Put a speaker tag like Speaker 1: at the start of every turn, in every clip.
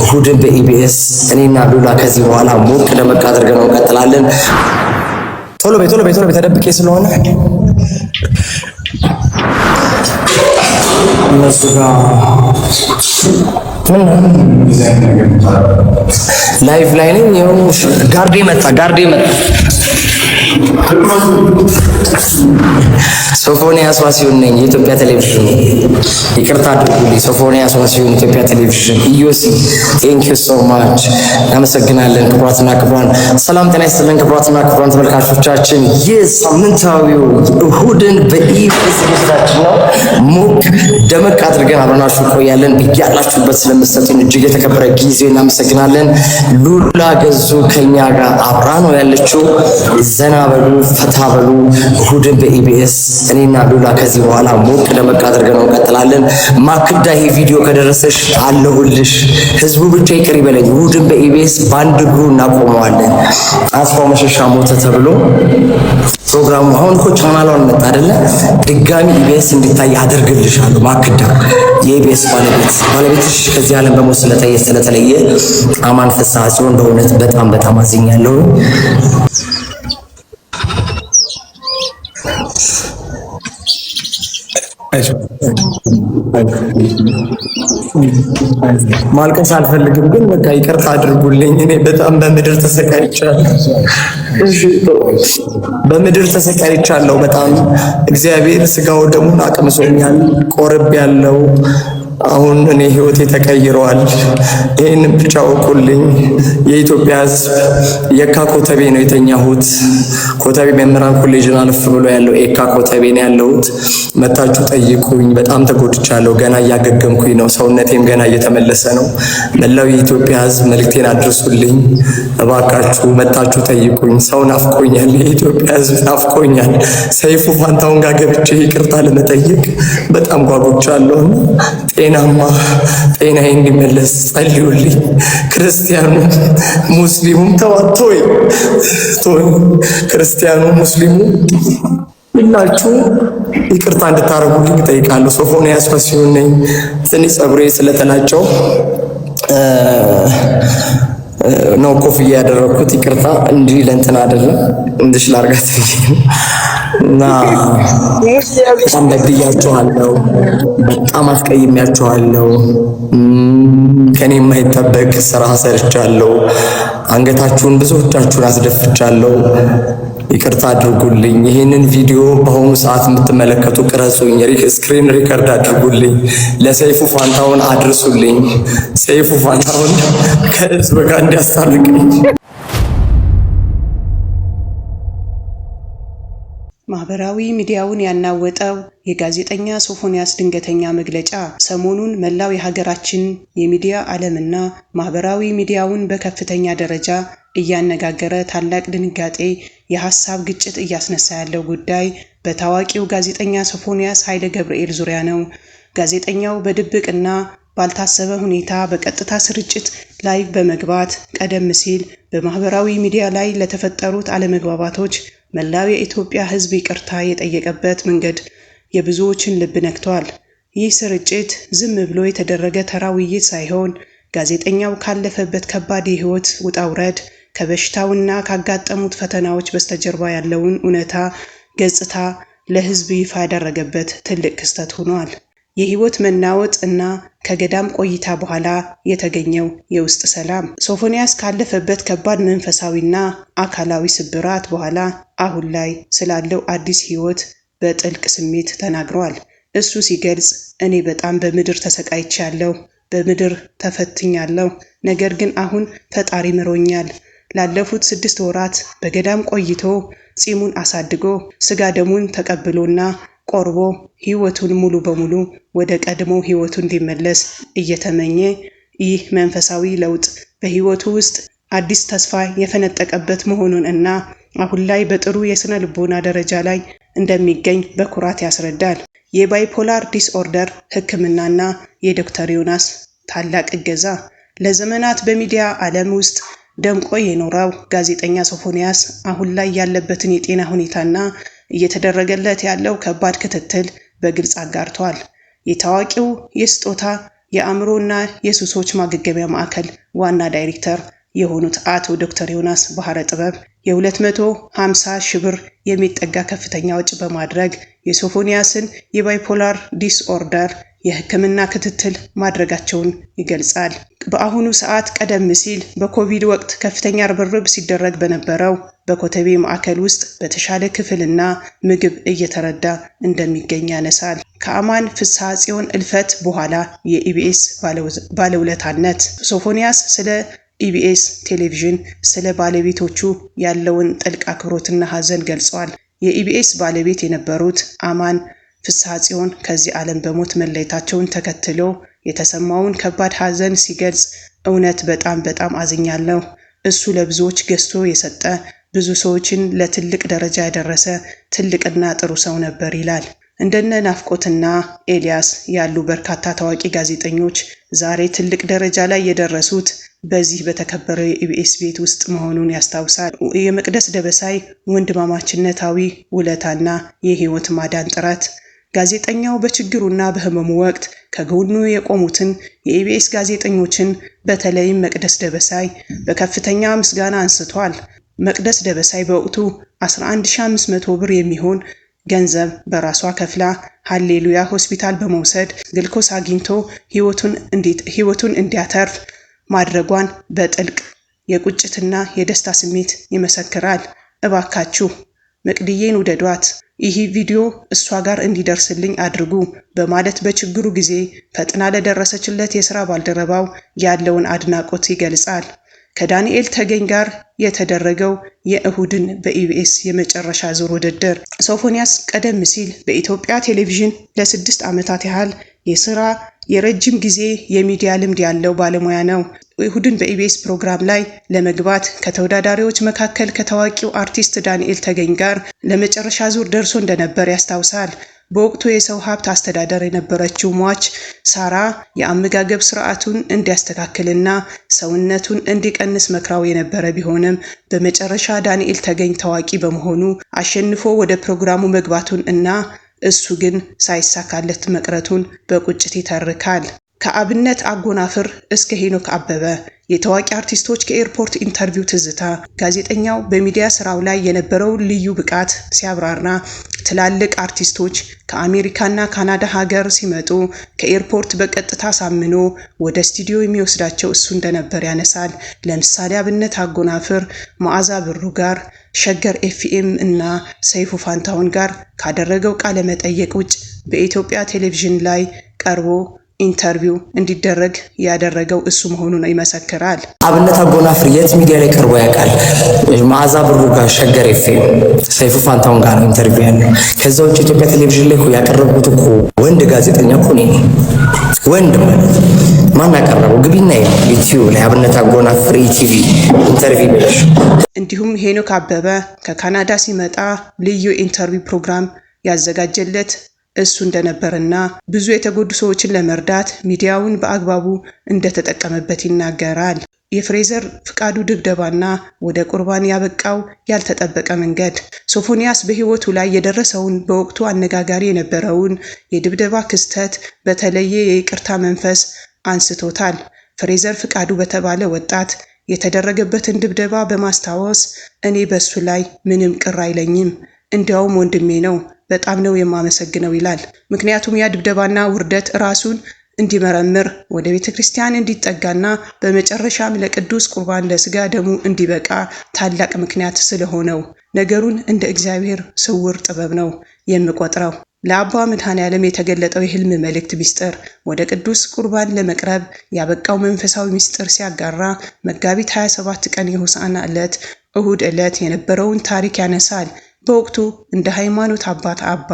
Speaker 1: እሁድን በኢቢኤስ እኔና ሉላ ከዚህ በኋላ ሞቅ ደመቅ አድርገን እንቀጥላለን። ቶሎ በይ ተደብቄ ስለሆነ እነሱ ጋር ላይቭ ላይ ነኝ። ያው ጋርዴ መጣ ሶፎንያስ ዋሲሁን ነኝ የኢትዮጵያ ቴሌቪዥን። ይቅርታ አድርጉልኝ። ሶፎንያስ ዋሲሁን ኢትዮጵያ ቴሌቪዥን። ኢዮሲ ቴንክ ዩ ሶ ማች እናመሰግናለን። ክቡራትና ክቡራን ሰላም ጤና ይስጥልን። ክቡራትና ክቡራን ተመልካቾቻችን ይህ ሳምንታዊው እሁድን በኢቢኤስ ዝግጅታችን ነው። ሞቅ ደመቅ አድርገን አብረናችሁ ቆያለን። ብያላችሁበት ስለምትሰጡን እጅግ የተከበረ ጊዜ እናመሰግናለን። ሉላ ገዙ ከኛ ጋር አብራ ነው ያለችው። ዘና በሉ ፈታ በሉ። እሁድን በኢቢኤስ እኔና ሉላ ከዚህ በኋላ ሞቅ ደመቅ አድርገን እንቀጥላለን። ማክዳ ይሄ ቪዲዮ ከደረሰሽ አለሁልሽ። ህዝቡ ብቻ ይቅር ይበለኝ። እሁድን በኢቢኤስ በአንድ እግሩ እናቆመዋለን። አስፋው መሸሻ ሞተ ተብሎ ፕሮግራሙ አሁን እኮ ቻናሏን መጣ አይደለ? ድጋሚ ኢቢኤስ እንዲታይ አደርግልሻለሁ። ማክዳ የኢቢኤስ ባለቤትሽ ከዚህ ዓለም በሞት ስለተለየ አማን ፍስሐ ሲሆን በእውነት በጣም አዝኛለሁ። ማልቀስ አልፈልግም፣ ግን በቃ ይቅርታ አድርጉልኝ። እኔ በጣም በምድር ተሰቃይቻለሁ። በጣም እግዚአብሔር ስጋው ደሙን አቅምሶኛል። ቆርቤያለሁ። አሁን እኔ ህይወቴ ተቀይሯል። ይሄን ብቻ ወቁልኝ። የኢትዮጵያ ህዝብ የካ ኮተቤ ነው የተኛሁት። ኮተቤ መምህራን ኮሌጅን አልፍ ብሎ ያለው ኤካ ኮተቤ ነው ያለሁት። መታችሁ ጠይቁኝ። በጣም ተጎድቻለሁ። ገና እያገገምኩኝ ነው። ሰውነቴም ገና እየተመለሰ ነው። መላው የኢትዮጵያ ህዝብ መልእክቴን አድርሱልኝ እባካችሁ። መታችሁ ጠይቁኝ። ሰው ናፍቆኛል። የኢትዮጵያ ህዝብ ናፍቆኛል። ሰይፉ ፋንታውን ጋር ገብቼ ይቅርታ ለመጠየቅ በጣም ጓጉቻለሁ። ጤናዬ እንዲመለስ ጸልዩልኝ። ክርስቲያኑ ሙስሊሙም ተዋቶይ ክርስቲያኑ ሙስሊሙ ሁላችሁ ይቅርታ እንድታረጉልኝ እጠይቃለሁ። ሶፎንያስ ዋሲሁን ነኝ። ትንሽ ፀጉሬ ስለተላጨው ነው ኮፍያ ያደረኩት። ይቅርታ እንጂ ለእንትን አይደለም። እንድሽ ላርጋት እና በጣም በድያችኋለሁ። በጣም አስቀይሜያችኋለሁ። ከኔ የማይጠበቅ ስራ ሰርቻለሁ። አንገታችሁን ብዙዎቻችሁን አስደፍቻለሁ። ይቅርታ አድርጉልኝ። ይሄንን ቪዲዮ በአሁኑ ሰዓት የምትመለከቱ ቅረጹኝ፣ ስክሪን ሪከርድ አድርጉልኝ፣ ለሰይፉ ፋንታውን አድርሱልኝ። ሰይፉ ፋንታውን ከህዝብ ጋር እንዲያስታርቅኝ።
Speaker 2: ማህበራዊ ሚዲያውን ያናወጠው የጋዜጠኛ ሶፎንያስ ድንገተኛ መግለጫ ሰሞኑን መላው የሀገራችን የሚዲያ ዓለምና ማህበራዊ ሚዲያውን በከፍተኛ ደረጃ እያነጋገረ ታላቅ ድንጋጤ፣ የሐሳብ ግጭት እያስነሳ ያለው ጉዳይ በታዋቂው ጋዜጠኛ ሶፎንያስ ኃይለ ገብርኤል ዙሪያ ነው። ጋዜጠኛው በድብቅና ባልታሰበ ሁኔታ በቀጥታ ስርጭት ላይ በመግባት ቀደም ሲል በማህበራዊ ሚዲያ ላይ ለተፈጠሩት አለመግባባቶች መላው የኢትዮጵያ ሕዝብ ይቅርታ የጠየቀበት መንገድ የብዙዎችን ልብ ነክቷል። ይህ ስርጭት ዝም ብሎ የተደረገ ተራ ውይይት ሳይሆን ጋዜጠኛው ካለፈበት ከባድ የህይወት ውጣ ውረድ፣ ከበሽታውና ካጋጠሙት ፈተናዎች በስተጀርባ ያለውን እውነታ ገጽታ ለህዝብ ይፋ ያደረገበት ትልቅ ክስተት ሆኗል። የህይወት መናወጥ እና ከገዳም ቆይታ በኋላ የተገኘው የውስጥ ሰላም። ሶፎንያስ ካለፈበት ከባድ መንፈሳዊና አካላዊ ስብራት በኋላ አሁን ላይ ስላለው አዲስ ህይወት በጥልቅ ስሜት ተናግሯል። እሱ ሲገልጽ እኔ በጣም በምድር ተሰቃይቻለሁ፣ በምድር ተፈትኛለሁ። ነገር ግን አሁን ፈጣሪ ምሮኛል። ላለፉት 6 ወራት በገዳም ቆይቶ ጺሙን አሳድጎ ስጋ ደሙን ተቀብሎና ቆርቦ ህይወቱን ሙሉ በሙሉ ወደ ቀድሞ ህይወቱ እንዲመለስ እየተመኘ ይህ መንፈሳዊ ለውጥ በህይወቱ ውስጥ አዲስ ተስፋ የፈነጠቀበት መሆኑን እና አሁን ላይ በጥሩ የስነ ልቦና ደረጃ ላይ እንደሚገኝ በኩራት ያስረዳል። የባይፖላር ዲስኦርደር ህክምናና የዶክተር ዮናስ ታላቅ እገዛ። ለዘመናት በሚዲያ ዓለም ውስጥ ደምቆ የኖረው ጋዜጠኛ ሶፎንያስ አሁን ላይ ያለበትን የጤና ሁኔታና እየተደረገለት ያለው ከባድ ክትትል በግልጽ አጋርቷል። የታዋቂው የስጦታ የአእምሮና የሱሶች ማገገሚያ ማዕከል ዋና ዳይሬክተር የሆኑት አቶ ዶክተር ዮናስ ባህረ ጥበብ የ250 ሺህ ብር የሚጠጋ ከፍተኛ ወጪ በማድረግ የሶፎንያስን የባይፖላር ዲስኦርደር የሕክምና ክትትል ማድረጋቸውን ይገልጻል። በአሁኑ ሰዓት ቀደም ሲል በኮቪድ ወቅት ከፍተኛ ርብርብ ሲደረግ በነበረው በኮተቤ ማዕከል ውስጥ በተሻለ ክፍልና ምግብ እየተረዳ እንደሚገኝ ያነሳል። ከአማን ፍስሐ ጽዮን እልፈት በኋላ የኢቢኤስ ባለውለታነት ሶፎንያስ ስለ ኢቢኤስ ቴሌቪዥን ስለ ባለቤቶቹ ያለውን ጥልቅ አክብሮትና ሐዘን ገልጿል። የኢቢኤስ ባለቤት የነበሩት አማን ፍስሐ ጽዮን ከዚህ ዓለም በሞት መለየታቸውን ተከትሎ የተሰማውን ከባድ ሐዘን ሲገልጽ እውነት በጣም አዝኛለሁ። እሱ ለብዙዎች ገዝቶ የሰጠ ብዙ ሰዎችን ለትልቅ ደረጃ ያደረሰ ትልቅና ጥሩ ሰው ነበር ይላል። እንደነ ናፍቆትና ኤልያስ ያሉ በርካታ ታዋቂ ጋዜጠኞች ዛሬ ትልቅ ደረጃ ላይ የደረሱት በዚህ በተከበረው የኢቢኤስ ቤት ውስጥ መሆኑን ያስታውሳል። የመቅደስ ደበሳይ ወንድማማችነታዊ ውለታና የህይወት ማዳን ጥረት ጋዜጠኛው በችግሩና በህመሙ ወቅት ከጎኑ የቆሙትን የኢቢኤስ ጋዜጠኞችን በተለይም መቅደስ ደበሳይ በከፍተኛ ምስጋና አንስቷል። መቅደስ ደበሳይ በወቅቱ 11500 ብር የሚሆን ገንዘብ በራሷ ከፍላ ሃሌሉያ ሆስፒታል በመውሰድ ግልኮስ አግኝቶ ህይወቱን እንዲያተርፍ ማድረጓን በጥልቅ የቁጭትና የደስታ ስሜት ይመሰክራል። እባካችሁ መቅድዬን ውደዷት፣ ይህ ቪዲዮ እሷ ጋር እንዲደርስልኝ አድርጉ በማለት በችግሩ ጊዜ ፈጥና ለደረሰችለት የሥራ ባልደረባው ያለውን አድናቆት ይገልጻል። ከዳንኤል ተገኝ ጋር የተደረገው የእሁድን በኢቢኤስ የመጨረሻ ዙር ውድድር ሶፎንያስ ቀደም ሲል በኢትዮጵያ ቴሌቪዥን ለ6 ዓመታት ያህል የረጅም ጊዜ የሚዲያ ልምድ ያለው ባለሙያ ነው። እሁድን በኢቢኤስ ፕሮግራም ላይ ለመግባት ከተወዳዳሪዎች መካከል ከታዋቂው አርቲስት ዳንኤል ተገኝ ጋር ለመጨረሻ ዙር ደርሶ እንደነበር ያስታውሳል። በወቅቱ የሰው ሀብት አስተዳደር የነበረችው ሟች ሳራ የአመጋገብ ስርዓቱን እንዲያስተካክልና ሰውነቱን እንዲቀንስ መክራው የነበረ ቢሆንም በመጨረሻ ዳንኤል ተገኝ ታዋቂ በመሆኑ አሸንፎ ወደ ፕሮግራሙ መግባቱን እና እሱ ግን ሳይሳካለት መቅረቱን በቁጭት ይተርካል። ከአብነት አጎናፍር እስከ ሄኖክ አበበ የታዋቂ አርቲስቶች ከኤርፖርት ኢንተርቪው ትዝታ ጋዜጠኛው በሚዲያ ስራው ላይ የነበረውን ልዩ ብቃት ሲያብራራ ትላልቅ አርቲስቶች ከአሜሪካና ካናዳ ሀገር ሲመጡ ከኤርፖርት በቀጥታ ሳምኖ ወደ ስቱዲዮ የሚወስዳቸው እሱ እንደነበር ያነሳል። ለምሳሌ አብነት አጎናፍር መዓዛ ብሩ ጋር ሸገር ኤፍኤም እና ሰይፉ ፋንታውን ጋር ካደረገው ቃለ መጠይቅ ውጭ በኢትዮጵያ ቴሌቪዥን ላይ ቀርቦ ኢንተርቪው እንዲደረግ ያደረገው እሱ መሆኑን ይመሰክራል።
Speaker 1: አብነት አጎናፍር የት ሚዲያ ላይ ቀርቦ ያውቃል? መዓዛ ብሩ ጋር ሸገር ኤፍኤም ሰይፉ ፋንታውን ጋር ነው ኢንተርቪው ያለው። ከዛ ውጭ ኢትዮጵያ ቴሌቪዥን ላይ ያቀረብኩት እኮ ወንድ ጋዜጠኛ እኮ ነኝ። ወንድ ማለት ማን ያቀረበው? ግቢና ዩቲዩብ ላይ አብነት አጎናፍር ኢቲቪ ኢንተርቪው ብለሽ።
Speaker 2: እንዲሁም ሄኖክ አበበ ከካናዳ ሲመጣ ልዩ ኢንተርቪው ፕሮግራም ያዘጋጀለት እሱ እንደነበርና ብዙ የተጎዱ ሰዎችን ለመርዳት ሚዲያውን በአግባቡ እንደተጠቀመበት ይናገራል። የፍሬዘር ፍቃዱ ድብደባና ወደ ቁርባን ያበቃው ያልተጠበቀ መንገድ ሶፎንያስ በሕይወቱ ላይ የደረሰውን በወቅቱ አነጋጋሪ የነበረውን የድብደባ ክስተት በተለየ የይቅርታ መንፈስ አንስቶታል። ፍሬዘር ፍቃዱ በተባለ ወጣት የተደረገበትን ድብደባ በማስታወስ እኔ በሱ ላይ ምንም ቅር አይለኝም፣ እንዲያውም ወንድሜ ነው፣ በጣም ነው የማመሰግነው ይላል። ምክንያቱም ያ ድብደባና ውርደት ራሱን እንዲመረምር ወደ ቤተክርስቲያን እንዲጠጋና በመጨረሻም ለቅዱስ ቁርባን ለስጋ ደሙ እንዲበቃ ታላቅ ምክንያት ስለሆነው ነገሩን እንደ እግዚአብሔር ስውር ጥበብ ነው የምቆጥረው። ለአባ መድኃኔዓለም የተገለጠው የህልም መልእክት ሚስጥር ወደ ቅዱስ ቁርባን ለመቅረብ ያበቃው መንፈሳዊ ሚስጥር ሲያጋራ መጋቢት 27 ቀን የሆሳዕና ዕለት እሁድ ዕለት የነበረውን ታሪክ ያነሳል። በወቅቱ እንደ ሃይማኖት አባት አባ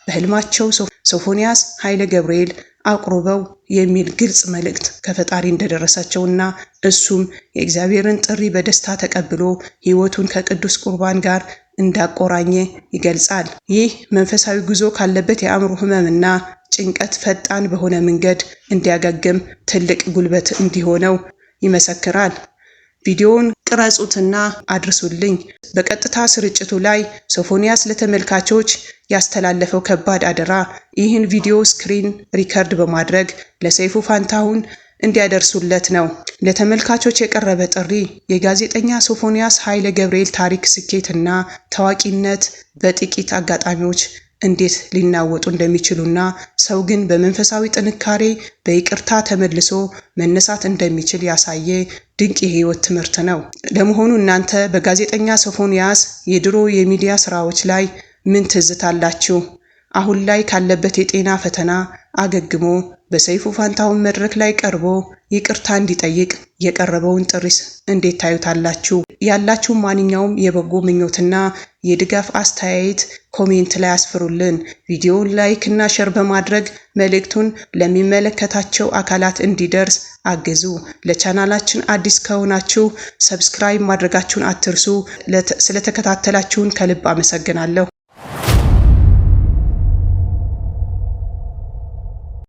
Speaker 2: በህልማቸው ሶፎንያስ ኃይለ ገብርኤል አቁርበው የሚል ግልጽ መልእክት ከፈጣሪ እንደደረሳቸውና እሱም የእግዚአብሔርን ጥሪ በደስታ ተቀብሎ ሕይወቱን ከቅዱስ ቁርባን ጋር እንዳቆራኘ ይገልጻል። ይህ መንፈሳዊ ጉዞ ካለበት የአእምሮ ህመምና ጭንቀት ፈጣን በሆነ መንገድ እንዲያገግም ትልቅ ጉልበት እንዲሆነው ይመሰክራል። ቪዲዮውን ቅረጹትና አድርሱልኝ። በቀጥታ ስርጭቱ ላይ ሶፎንያስ ለተመልካቾች ያስተላለፈው ከባድ አደራ ይህን ቪዲዮ ስክሪን ሪከርድ በማድረግ ለሰይፉ ፋንታሁን እንዲያደርሱለት ነው። ለተመልካቾች የቀረበ ጥሪ የጋዜጠኛ ሶፎንያስ ኃይለ ገብርኤል ታሪክ ስኬትና ታዋቂነት በጥቂት አጋጣሚዎች እንዴት ሊናወጡ እንደሚችሉና ሰው ግን በመንፈሳዊ ጥንካሬ በይቅርታ ተመልሶ መነሳት እንደሚችል ያሳየ ድንቅ የህይወት ትምህርት ነው። ለመሆኑ እናንተ በጋዜጠኛ ሶፎንያስ የድሮ የሚዲያ ስራዎች ላይ ምን ትዝታላችሁ? አሁን ላይ ካለበት የጤና ፈተና አገግሞ በሰይፉ ፋንታሁን መድረክ ላይ ቀርቦ ይቅርታ እንዲጠይቅ የቀረበውን ጥሪስ እንዴት ታዩታላችሁ? ያላችሁ ማንኛውም የበጎ ምኞትና የድጋፍ አስተያየት ኮሜንት ላይ አስፍሩልን። ቪዲዮውን ላይክ እና ሼር በማድረግ መልእክቱን ለሚመለከታቸው አካላት እንዲደርስ አግዙ። ለቻናላችን አዲስ ከሆናችሁ ሰብስክራይብ ማድረጋችሁን አትርሱ። ስለተከታተላችሁን ከልብ አመሰግናለሁ።